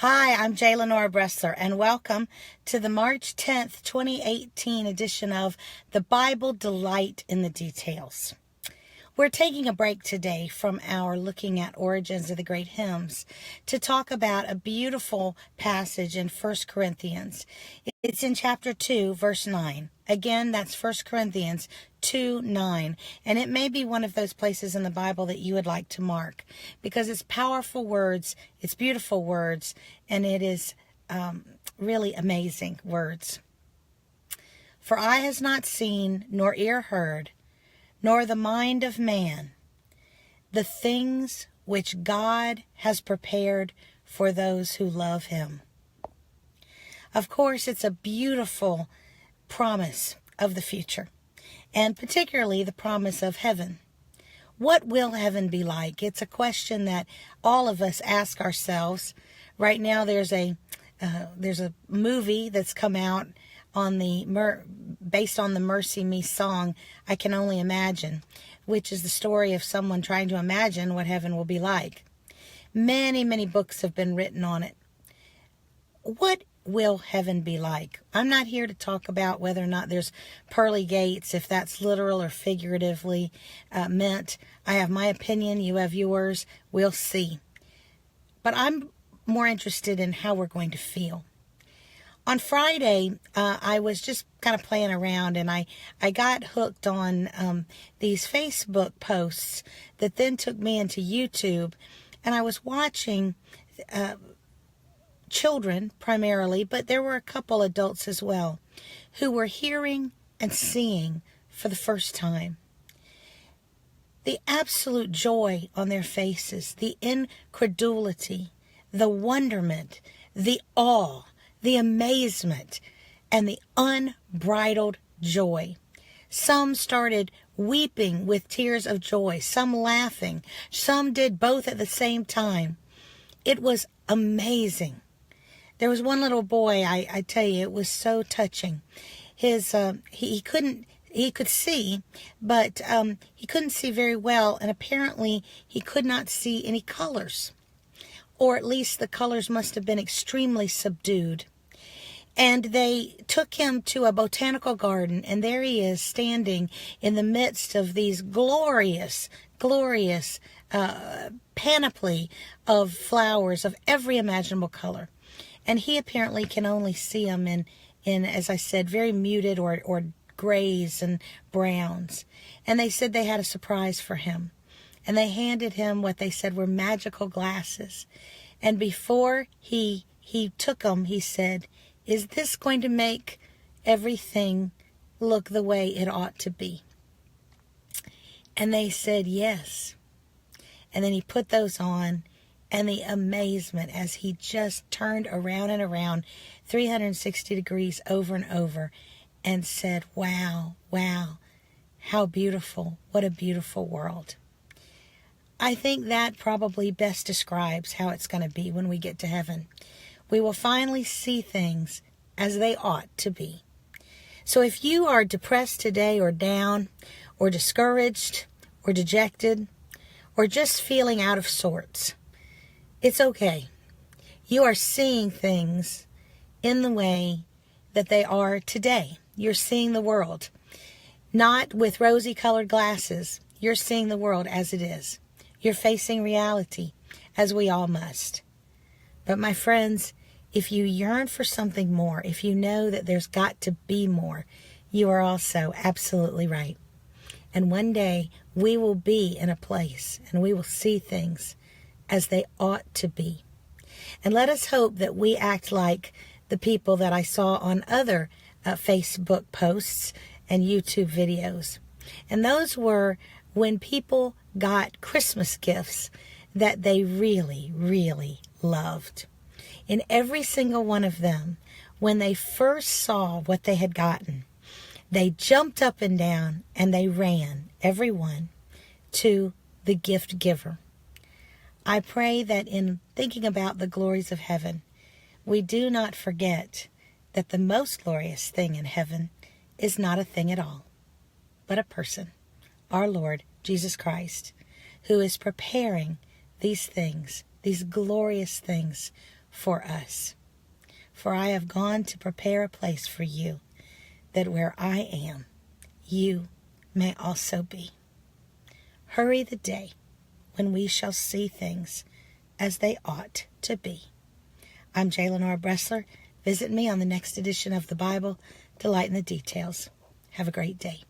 Hi, I'm J. Lenora Bressler, and welcome to the March 10th, 2018 edition of The Bible Delight in the Details. We're taking a break today from our looking at origins of the great hymns to talk about a beautiful passage in 1 Corinthians. It's in chapter 2, verse 9. Again, that's 1 Corinthians 2:9. And it may be one of those places in the Bible that you would like to mark because it's powerful words, it's beautiful words, and it is really amazing words. For eye has not seen, nor ear heard, nor the mind of man, the things which God has prepared for those who love him. Of course, it's a beautiful promise of the future, and particularly the promise of heaven. What will heaven be like? It's a question that all of us ask ourselves. Right now, there's a movie that's come out on based on the Mercy Me song, I Can Only Imagine, which is the story of someone trying to imagine what heaven will be like. Many, many books have been written on it. What will heaven be like? I'm not here to talk about whether or not there's pearly gates, if that's literal or figuratively meant. I have my opinion, you have yours, we'll see. But I'm more interested in how we're going to feel. On Friday, I was just kind of playing around, and I got hooked on these Facebook posts that then took me into YouTube, and I was watching children primarily, but there were a couple adults as well, who were hearing and seeing for the first time. The absolute joy on their faces, the incredulity, the wonderment, the awe, the amazement, and the unbridled joy. Some started weeping with tears of joy, some laughing, some did both at the same time. It was amazing. There was one little boy, I tell you, it was so touching. He could see, but he couldn't see very well, and apparently he could not see any colors. Or at least the colors must have been extremely subdued. And they took him to a botanical garden, and there he is standing in the midst of these glorious, glorious panoply of flowers of every imaginable color. And he apparently can only see them in as I said, very muted or grays and browns. And they said they had a surprise for him. And they handed him what they said were magical glasses. And before he took them, he said, "Is this going to make everything look the way it ought to be?" And they said, "Yes." And then he put those on, and the amazement as he just turned around and around 360 degrees over and over and said, "Wow, wow, how beautiful, what a beautiful world." I think that probably best describes how it's going to be when we get to heaven. We will finally see things as they ought to be. So if you are depressed today or down or discouraged or dejected or just feeling out of sorts, it's okay. You are seeing things in the way that they are today. You're seeing the world, not with rosy-colored glasses. You're seeing the world as it is. You're facing reality, as we all must. But my friends, if you yearn for something more, if you know that there's got to be more, you are also absolutely right. And one day we will be in a place and we will see things as they ought to be. And let us hope that we act like the people that I saw on other Facebook posts and YouTube videos. And those were when people got Christmas gifts that they really, really loved. In every single one of them, when they first saw what they had gotten, they jumped up and down and they ran, everyone, to the gift giver. I pray that in thinking about the glories of heaven, we do not forget that the most glorious thing in heaven is not a thing at all, but a person, our Lord Jesus Christ, who is preparing these things, these glorious things for us. For I have gone to prepare a place for you, that where I am, you may also be. Hurry the day when we shall see things as they ought to be. I'm J. Lenore Bressler. Visit me on the next edition of the Bible, Delight in the Details. Have a great day.